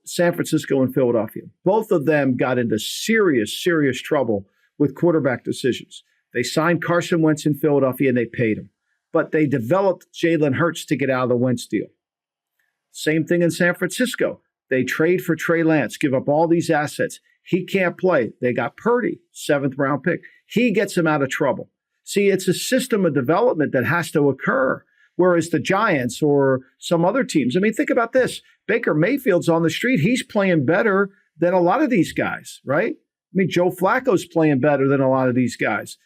C: San Francisco and Philadelphia. Both of them got into serious trouble with quarterback decisions. They signed Carson Wentz in Philadelphia and they paid him. But they developed Jalen Hurts to get out of the Wentz deal. Same thing in San Francisco. They trade for Trey Lance, give up all these assets. He can't play. They got Purdy, 7th round pick. He gets him out of trouble. See, it's a system of development that has to occur. Whereas the Giants or some other teams, I mean, think about this. Baker Mayfield's on the street. He's playing better than a lot of these guys, right? I mean, Joe Flacco's playing better than a lot of these guys.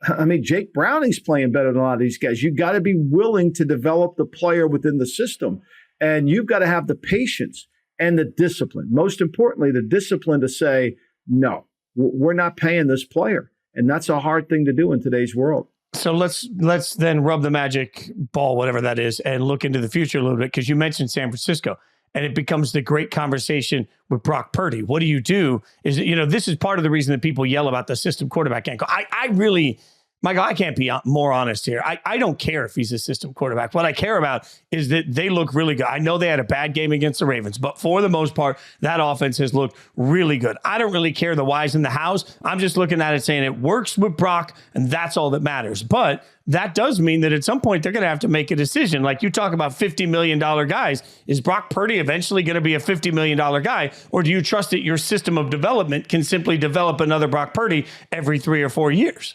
C: I mean, Jake Browning's playing better than a lot of these guys. You got to be willing to develop the player within the system. And you've got to have the patience and the discipline. Most importantly, the discipline to say, no, we're not paying this player. And that's a hard thing to do in today's world.
A: So let's then rub the magic ball, whatever that is, and look into the future a little bit, because you mentioned San Francisco, and it becomes the great conversation with Brock Purdy. What do you do? This is part of the reason that people yell about the system quarterback ankle. I really, Michael, I can't be more honest here. I don't care if he's a system quarterback. What I care about is that they look really good. I know they had a bad game against the Ravens, but for the most part, that offense has looked really good. I don't really care the whys and the hows. I'm just looking at it saying it works with Brock, and that's all that matters. But that does mean that at some point they're going to have to make a decision. Like, you talk about $50 million guys. Is Brock Purdy eventually going to be a $50 million guy? Or do you trust that your system of development can simply develop another Brock Purdy every 3 or 4 years?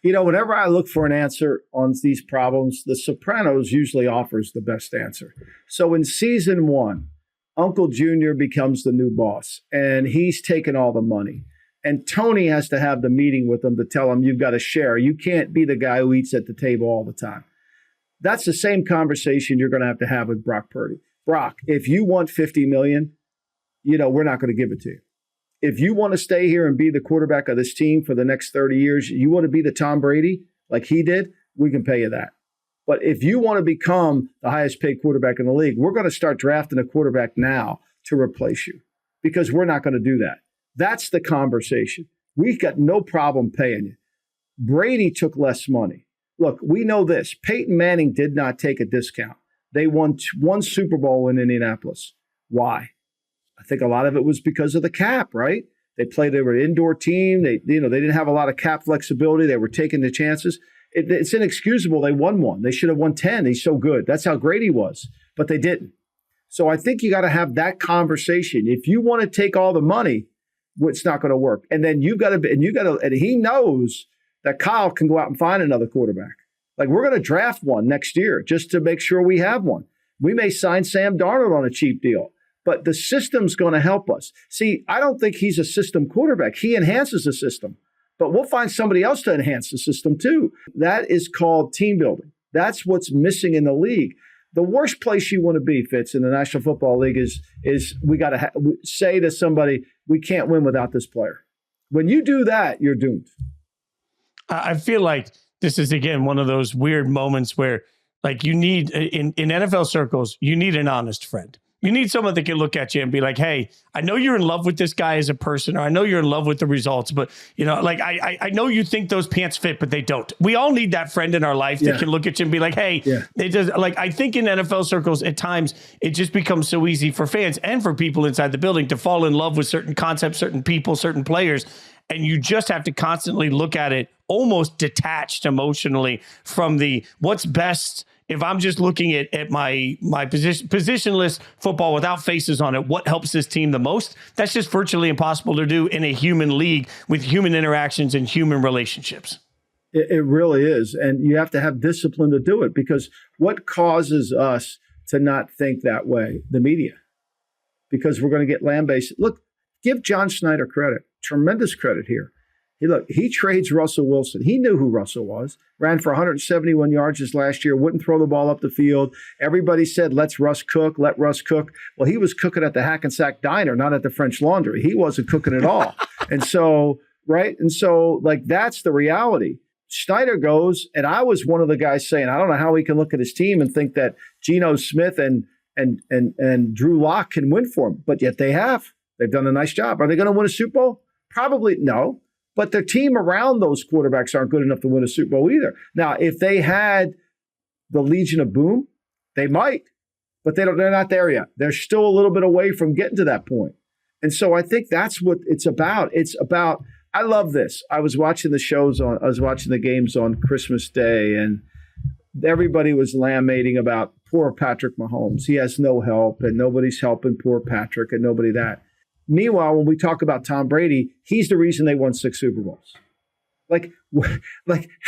C: Whenever I look for an answer on these problems, The Sopranos usually offers the best answer. So in season 1, Uncle Junior becomes the new boss, and he's taking all the money. And Tony has to have the meeting with him to tell him, you've got to share. You can't be the guy who eats at the table all the time. That's the same conversation you're going to have with Brock Purdy. Brock, if you want $50 million, we're not going to give it to you. If you want to stay here and be the quarterback of this team for the next 30 years, you want to be the Tom Brady like he did, we can pay you that. But if you want to become the highest paid quarterback in the league, we're going to start drafting a quarterback now to replace you because we're not going to do that. That's the conversation. We've got no problem paying you. Brady took less money. Look, we know this. Peyton Manning did not take a discount. They won one Super Bowl in Indianapolis. Why? I think a lot of it was because of the cap, right? They were an indoor team. They didn't have a lot of cap flexibility. They were taking the chances. It's inexcusable. They won one. They should have won 10. He's so good. That's how great he was, but they didn't. So I think you got to have that conversation. If you want to take all the money, it's not going to work. And then and he knows that Kyle can go out and find another quarterback. Like, we're going to draft one next year just to make sure we have one. We may sign Sam Darnold on a cheap deal, but the system's going to help us. See, I don't think he's a system quarterback. He enhances the system, but we'll find somebody else to enhance the system too. That is called team building. That's what's missing in the league. The worst place you want to be, Fitz, in the National Football League is we got to say to somebody, we can't win without this player. When you do that, you're doomed.
A: I feel like this is, again, one of those weird moments where, like, you need, in NFL circles, you need an honest friend. You need someone that can look at you and be like, hey, I know you're in love with this guy as a person, or I know you're in love with the results, but, I know you think those pants fit, but they don't. We all need that friend in our life that can look at you and be like, hey, it does. Like, I think in NFL circles, at times, it just becomes so easy for fans and for people inside the building to fall in love with certain concepts, certain people, certain players. And you just have to constantly look at it almost detached emotionally from the what's best. If I'm just looking at my positionless football without faces on it, what helps this team the most? That's just virtually impossible to do in a human league with human interactions and human relationships.
C: It really is. And you have to have discipline to do it, because what causes us to not think that way? The media. Because we're going to get lambasted. Look, give John Snyder credit. Tremendous credit here. He trades Russell Wilson. He knew who Russell was. Ran for 171 yards this last year. Wouldn't throw the ball up the field. Everybody said, let Russ cook. Well, he was cooking at the Hackensack Diner, not at the French Laundry. He wasn't cooking at all. And so, that's the reality. Snyder goes, and I was one of the guys saying, I don't know how he can look at his team and think that Geno Smith and Drew Lock can win for him. But yet they have. They've done a nice job. Are they going to win a Super Bowl? Probably no. But their team around those quarterbacks aren't good enough to win a Super Bowl either. Now, if they had the Legion of Boom, they might, but they're not there yet. They're still a little bit away from getting to that point. And so I think that's what it's about. I love this. I was watching the games on Christmas Day, and everybody was lamenting about poor Patrick Mahomes. He has no help, and nobody's helping poor Patrick, and nobody that. Meanwhile, when we talk about Tom Brady, he's the reason they won 6 Super Bowls. Like,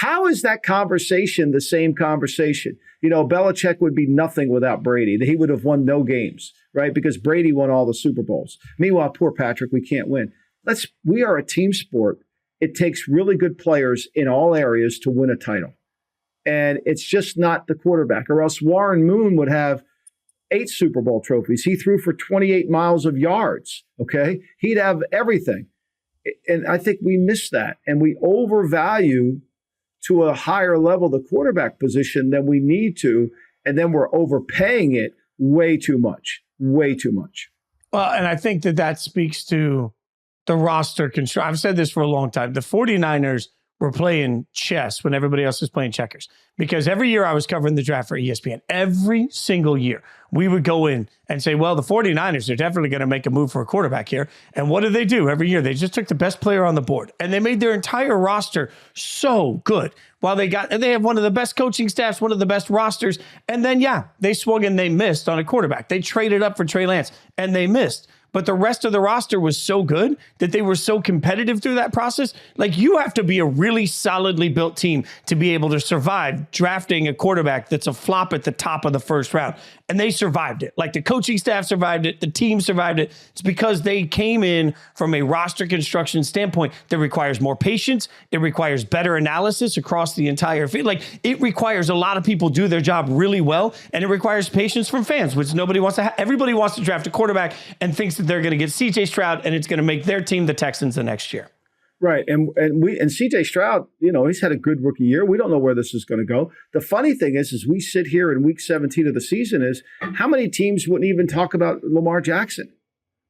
C: how is that conversation the same conversation? Belichick would be nothing without Brady. He would have won no games, right? Because Brady won all the Super Bowls. Meanwhile, poor Patrick, we can't win. We are a team sport. It takes really good players in all areas to win a title. And it's just not the quarterback, or else Warren Moon would have 8 Super Bowl trophies. He threw for 28 miles of yards, okay? He'd have everything. And I think we miss that. And we overvalue to a higher level the quarterback position than we need to. And then we're overpaying it way too much. Well,
A: and I think that speaks to the roster construction. I've said this for a long time. The 49ers were playing chess when everybody else was playing checkers. Because every year I was covering the draft for ESPN. Every single year we would go in and say, well, the 49ers are definitely going to make a move for a quarterback here. And what did they do every year? They just took the best player on the board, and they made their entire roster so good. And they have one of the best coaching staffs, one of the best rosters. And then, they swung and they missed on a quarterback. They traded up for Trey Lance and they missed. but the rest of the roster was so good that they were so competitive through that process. Like, you have to be a really solidly built team to be able to survive drafting a quarterback that's a flop at the top of the first round. And they survived it. Like, the coaching staff survived it. The team survived it. It's because they came in from a roster construction standpoint that requires more patience. It requires better analysis across the entire field. Like, it requires a lot of people do their job really well, and it requires patience from fans, which nobody wants to have. Everybody wants to draft a quarterback and thinks that they're going to get CJ Stroud and it's going to make their team the Texans the next year.
C: Right. And CJ Stroud, he's had a good rookie year. We don't know where this is going to go. The funny thing is we sit here in week 17 of the season is how many teams wouldn't even talk about Lamar Jackson?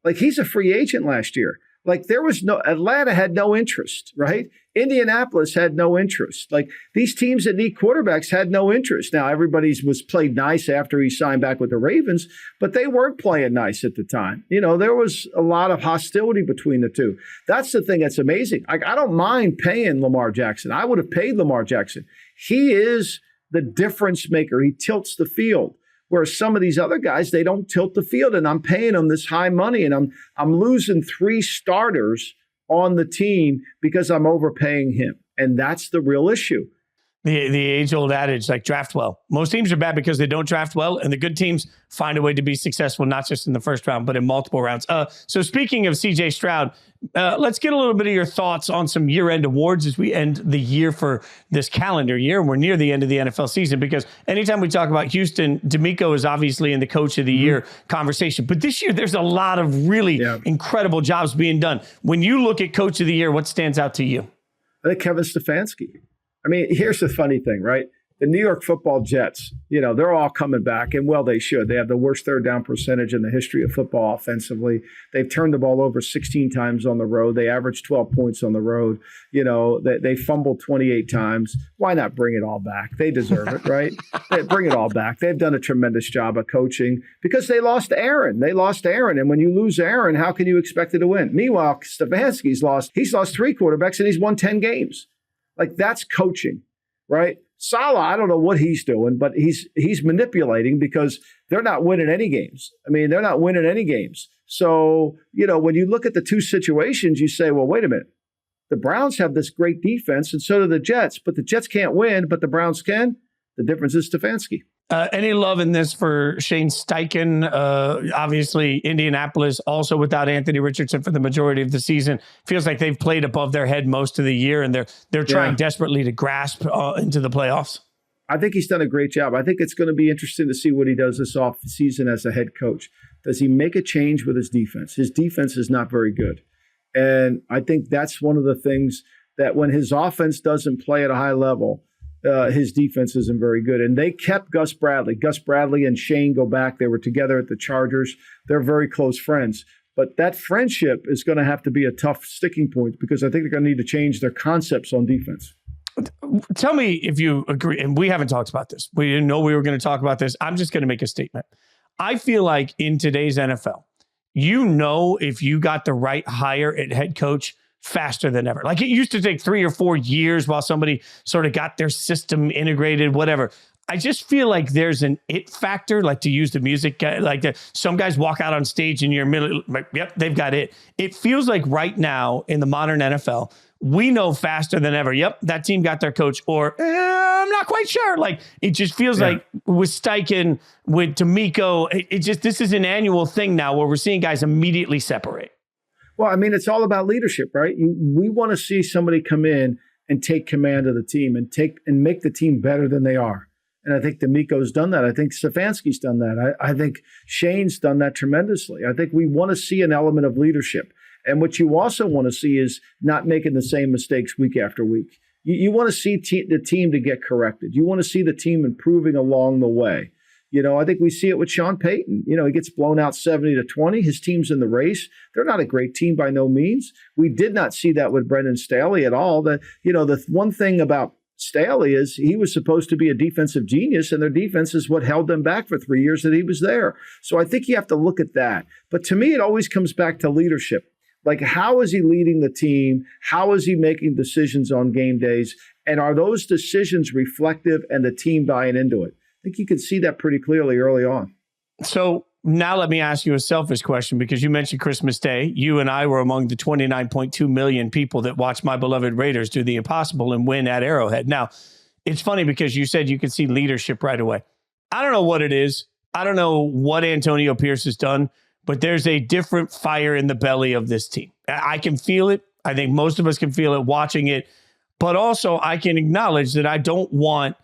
C: Like, he's a free agent last year. Like, Atlanta had no interest, right? Indianapolis had no interest. Like, these teams that need quarterbacks had no interest. Now, everybody's was played nice after he signed back with the Ravens, but they weren't playing nice at the time. There was a lot of hostility between the two. That's the thing that's amazing. Like, I don't mind paying Lamar Jackson. I would have paid Lamar Jackson. He is the difference maker. He tilts the field. Whereas some of these other guys, they don't tilt the field, and I'm paying them this high money, and I'm losing 3 starters on the team because I'm overpaying him. And that's the real issue.
A: The age-old adage, like, draft well. Most teams are bad because they don't draft well, and the good teams find a way to be successful, not just in the first round, but in multiple rounds. So speaking of CJ Stroud, let's get a little bit of your thoughts on some year-end awards as we end the year for this calendar year. And we're near the end of the NFL season, because anytime we talk about Houston, DeMeco is obviously in the coach of the year conversation. But this year, there's a lot of really incredible jobs being done. When you look at coach of the year, what stands out to you?
C: I think Kevin Stefanski. I mean, here's the funny thing, right? The New York Football Jets, they're all coming back, and well, they should. They have the worst third down percentage in the history of football offensively. They've turned the ball over 16 times on the road. They averaged 12 points on the road. They fumbled 28 times. Why not bring it all back? They deserve it, right? Bring it all back. They've done a tremendous job of coaching because they lost Aaron. And when you lose Aaron, how can you expect it to win? Meanwhile, Stefanski's lost 3 quarterbacks and he's won 10 games. Like, that's coaching, right? Saleh, I don't know what he's doing, but he's manipulating because they're not winning any games. They're not winning any games. So, when you look at the two situations, you say, well, wait a minute. The Browns have this great defense, and so do the Jets, but the Jets can't win, but the Browns can. The difference is Stefanski.
A: Any love in this for Shane Steichen? Obviously, Indianapolis also without Anthony Richardson for the majority of the season. Feels like they've played above their head most of the year, and they're trying desperately to grasp into the playoffs.
C: I think he's done a great job. I think it's going to be interesting to see what he does this offseason as a head coach. Does he make a change with his defense? His defense is not very good. And I think that's one of the things that when his offense doesn't play at a high level, his defense isn't very good. And they kept Gus Bradley. Gus Bradley and Shane go back. They were together at the Chargers. They're very close friends. But that friendship is going to have to be a tough sticking point because I think they're going to need to change their concepts on defense.
A: Tell me if you agree, and we haven't talked about this. We didn't know we were going to talk about this. I'm just going to make a statement. I feel like in today's NFL, if you got the right hire at head coach faster than ever. Like, it used to take 3 or 4 years while somebody sort of got their system integrated, whatever. I just feel like there's an it factor, like, to use the music, like some guys walk out on stage and you're like, yep, they've got it. It feels like right now in the modern NFL, we know faster than ever. Yep, that team got their coach, or I'm not quite sure. Like, it just feels like with Steichen, with DeMeco, this is an annual thing now where we're seeing guys immediately separate.
C: Well, it's all about leadership, right? We want to see somebody come in and take command of the team and make the team better than they are. And I think DeMeco's done that. I think Stefanski's done that. I think Shane's done that tremendously. I think we want to see an element of leadership. And what you also want to see is not making the same mistakes week after week. You want to see the team to get corrected. You want to see the team improving along the way. I think we see it with Sean Payton. He gets blown out 70-20. His team's in the race. They're not a great team by no means. We did not see that with Brendan Staley at all. The one thing about Staley is he was supposed to be a defensive genius, and their defense is what held them back for 3 years that he was there. So I think you have to look at that. But to me, it always comes back to leadership. Like, how is he leading the team? How is he making decisions on game days? And are those decisions reflective and the team buying into it? I think you can see that pretty clearly early on.
A: So Now let me ask you a selfish question, because you mentioned Christmas Day. You and I were among the 29.2 million people that watched my beloved Raiders do the impossible and win at Arrowhead. Now, it's funny because you said you could see leadership right away. I don't know what it is. I don't know what Antonio Pierce has done, but there's a different fire in the belly of this team. I can feel it. I think most of us can feel it watching it. But also, I can acknowledge that I don't want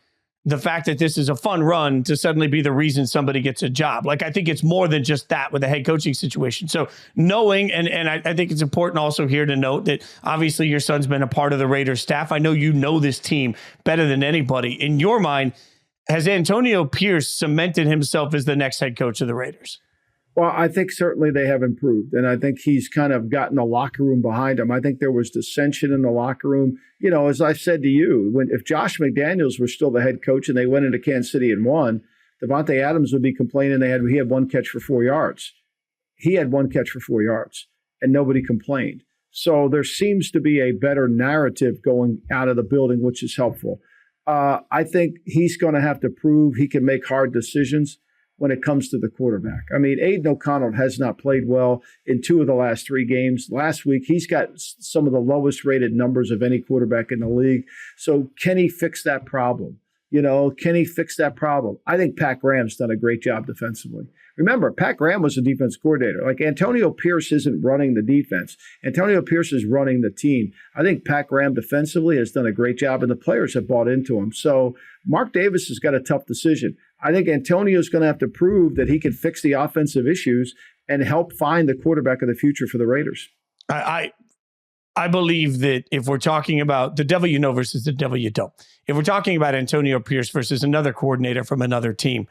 A: the fact that this is a fun run to suddenly be the reason somebody gets a job. Like, I think it's more than just that with the head coaching situation. So knowing, and I think it's important also here to note that obviously your son's been a part of the Raiders staff. I know you know this team better than anybody. In your mind, has Antonio Pierce cemented himself as the next head coach of the Raiders?
C: Well, I think certainly they have improved, and I think he's kind of gotten the locker room behind him. I think there was dissension in the locker room. You know, as I said to you, if Josh McDaniels was still the head coach and they went into Kansas City and won, Devontae Adams would be complaining he had one catch for 4 yards. He had one catch for 4 yards, and nobody complained. So there seems to be a better narrative going out of the building, which is helpful. I think he's going to have to prove he can make hard decisions when it comes to the quarterback. I mean, Aiden O'Connell has not played well in 2 of the last 3 games. Last week, he's got some of the lowest rated numbers of any quarterback in the league. So can he fix that problem? Can he fix that problem? I think Pat Graham's done a great job defensively. Remember, Pat Graham was a defense coordinator. Like, Antonio Pierce isn't running the defense. Antonio Pierce is running the team. I think Pat Graham defensively has done a great job, and the players have bought into him. So Mark Davis has got a tough decision. I think Antonio's going to have to prove that he can fix the offensive issues and help find the quarterback of the future for the Raiders.
A: I believe that if we're talking about the devil you know versus the devil you don't, if we're talking about Antonio Pierce versus another coordinator from another team,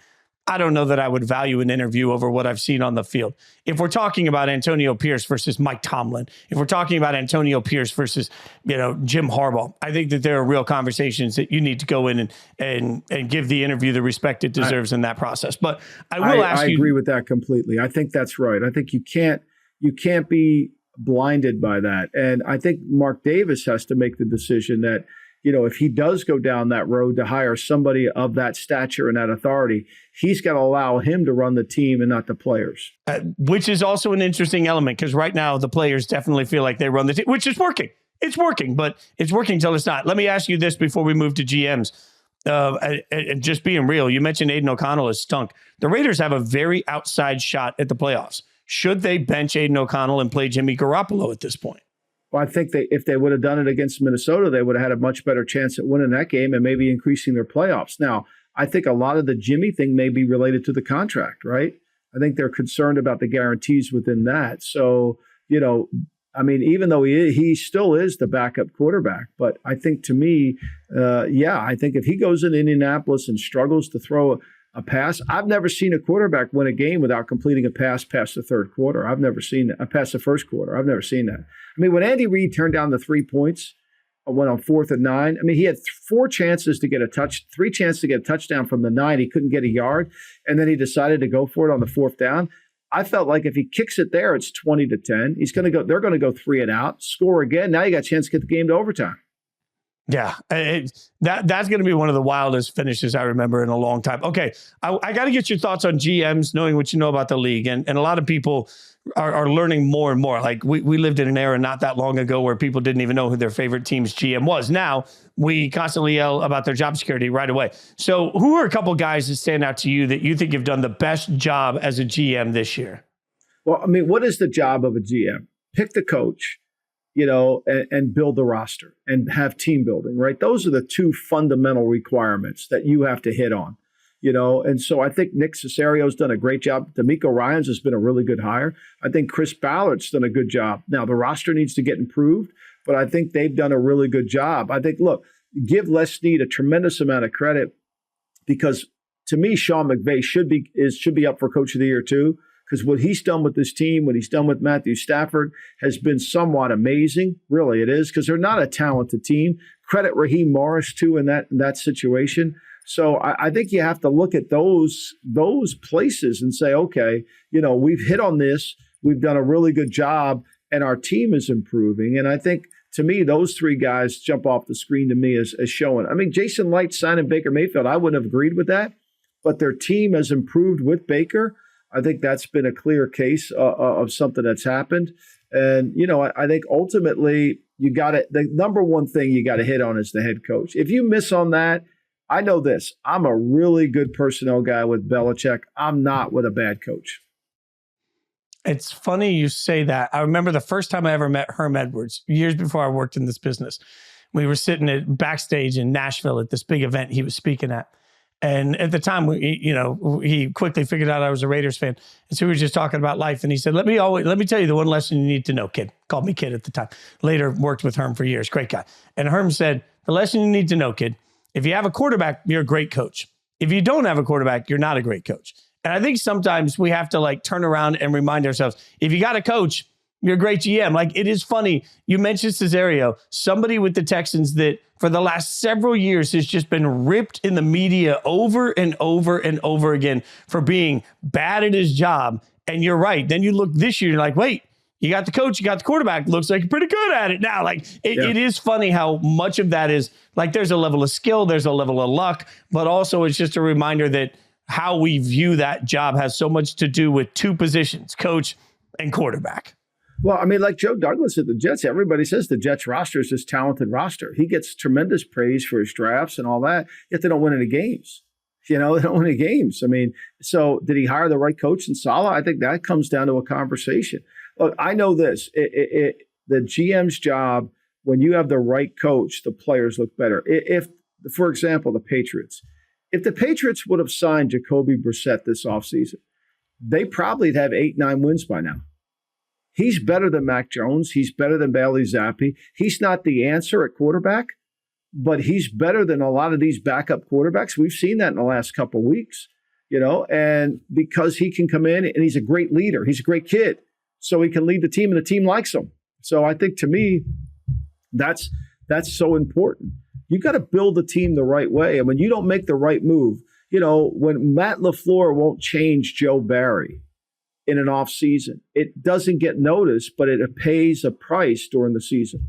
A: I don't know that I would value an interview over what I've seen on the field. If we're talking about Antonio Pierce versus Mike Tomlin, if we're talking about Antonio Pierce versus, Jim Harbaugh, I think that there are real conversations that you need to go in and give the interview the respect it deserves in that process. But I
C: agree with that completely. I think that's right. I think you can't be blinded by that. And I think Mark Davis has to make the decision that, if he does go down that road to hire somebody of that stature and that authority, he's got to allow him to run the team and not the players.
A: Which is also an interesting element, because right now the players definitely feel like they run the team, which is working. It's working, but it's working till it's not. Let me ask you this before we move to GMs. And just being real, you mentioned Aiden O'Connell has stunk. The Raiders have a very outside shot at the playoffs. Should they bench Aiden O'Connell and play Jimmy Garoppolo at this point?
C: Well, I think if they would have done it against Minnesota, they would have had a much better chance at winning that game and maybe increasing their playoffs. Now, I think a lot of the Jimmy thing may be related to the contract, right? I think they're concerned about the guarantees within that. So, even though he still is the backup quarterback, but I think to me, I think if he goes in Indianapolis and struggles to throw a pass, I've never seen a quarterback win a game without completing a pass past the third quarter. I've never seen that. Past the first quarter. I've never seen that. I mean, when Andy Reid turned down the 3 points, went on 4th and 9. I mean, he had 3 chances to get a touchdown from the 9. He couldn't get a yard, and then he decided to go for it on the 4th down. I felt like if he kicks it there, it's 20-10. They're going to go 3 and out, score again. Now you got a chance to get the game to overtime.
A: Yeah, that's going to be one of the wildest finishes I remember in a long time. Okay, I got to get your thoughts on GMs, knowing what you know about the league. And a lot of people are learning more and more. Like we lived in an era not that long ago where people didn't even know who their favorite team's GM was. Now we constantly yell about their job security right away. So who are a couple guys that stand out to you that you think have done the best job as a GM this year?
C: Well, I mean, what is the job of a GM? Pick the coach. And build the roster and have team building, right? Those are the 2 fundamental requirements that you have to hit on, And so I think Nick Cesario's done a great job. D'Amico Ryans has been a really good hire. I think Chris Ballard's done a good job. Now, the roster needs to get improved, but I think they've done a really good job. I think, look, give Les Snead a tremendous amount of credit because to me, Sean McVay should be up for Coach of the Year too. Because what he's done with this team, what he's done with Matthew Stafford has been somewhat amazing. Really, it is, because they're not a talented team. Credit Raheem Morris, too, in that situation. So I think you have to look at those places and say, okay, we've hit on this. We've done a really good job, and our team is improving. And I think, to me, those 3 guys jump off the screen to me as showing. I mean, Jason Light signing Baker Mayfield, I wouldn't have agreed with that. But their team has improved with Baker. I think that's been a clear case of something that's happened. And, I think ultimately the number one thing you got to hit on is the head coach. If you miss on that, I know this. I'm a really good personnel guy with Belichick. I'm not with a bad coach.
A: It's funny you say that. I remember the first time I ever met Herm Edwards, years before I worked in this business. We were sitting at backstage in Nashville at this big event he was speaking at. And at the time, he quickly figured out I was a Raiders fan. And so we were just talking about life. And he said, let me tell you the one lesson you need to know, kid. Called me kid at the time. Later worked with Herm for years. Great guy. And Herm said, the lesson you need to know, kid, if you have a quarterback, you're a great coach. If you don't have a quarterback, you're not a great coach. And I think sometimes we have to turn around and remind ourselves, if you got a coach, you're a great GM. It is funny. You mentioned Cesario, somebody with the Texans that for the last several years has just been ripped in the media over and over and over again for being bad at his job. And you're right. Then you look this year, you're like, wait, you got the coach, you got the quarterback. Looks like you're pretty good at it now. It is funny how much of that is there's a level of skill, there's a level of luck, but also it's just a reminder that how we view that job has so much to do with two positions, coach and quarterback.
C: Well, like Joe Douglas at the Jets, everybody says the Jets roster is this talented roster. He gets tremendous praise for his drafts and all that, yet they don't win any games. They don't win any games. So did he hire the right coach in Saleh? I think that comes down to a conversation. Look, I know this. The GM's job, when you have the right coach, the players look better. If, for example, the Patriots, if the Patriots would have signed Jacoby Brissett this offseason, they probably'd have 8-9 wins by now. He's better than Mac Jones. He's better than Bailey Zappi. He's not the answer at quarterback, but he's better than a lot of these backup quarterbacks. We've seen that in the last couple of weeks, and because he can come in and he's a great leader. He's a great kid, so he can lead the team and the team likes him. So I think to me, that's so important. You got to build the team the right way. And when you don't make the right move, when Matt LaFleur won't change Joe Barry in an off season, it doesn't get noticed, but it pays a price during the season.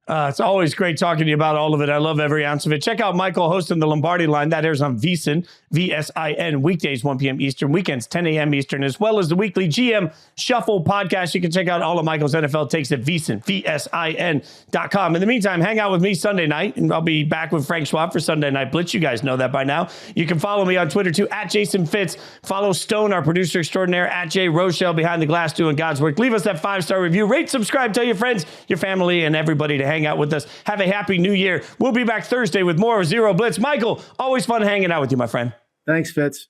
A: It's always great talking to you about all of it. I love every ounce of it. Check out Michael hosting the Lombardi Line. That airs on VSiN, VSIN, weekdays, 1 p.m. Eastern, weekends, 10 a.m. Eastern, as well as the weekly GM Shuffle podcast. You can check out all of Michael's NFL takes at VSiN, VSIN.com. In the meantime, hang out with me Sunday night, and I'll be back with Frank Schwab for Sunday Night Blitz. You guys know that by now. You can follow me on Twitter, too, at Jason Fitz. Follow Stone, our producer extraordinaire, at Jay Rochelle, behind the glass doing God's work. Leave us that 5-star review. Rate, subscribe, tell your friends, your family, and everybody to hang out with us. Have a happy new year. We'll be back Thursday with more Zero Blitz. Michael, always fun hanging out with you, my friend.
C: Thanks, Fitz.